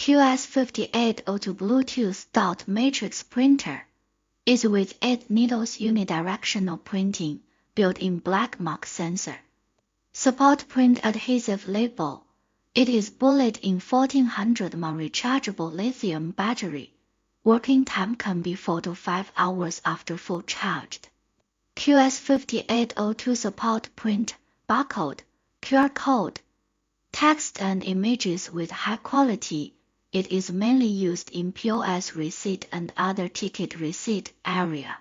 QS5802 Bluetooth dot matrix printer is with 8 needles unidirectional printing, built-in black mark sensor. Support print adhesive label. It is bullet in 1400 mAh rechargeable lithium battery. Working time can be 4 to 5 hours after full charged. QS5802 support print, barcode, QR code, text and images with high quality. It is mainly used in POS receipt and other ticket receipt area.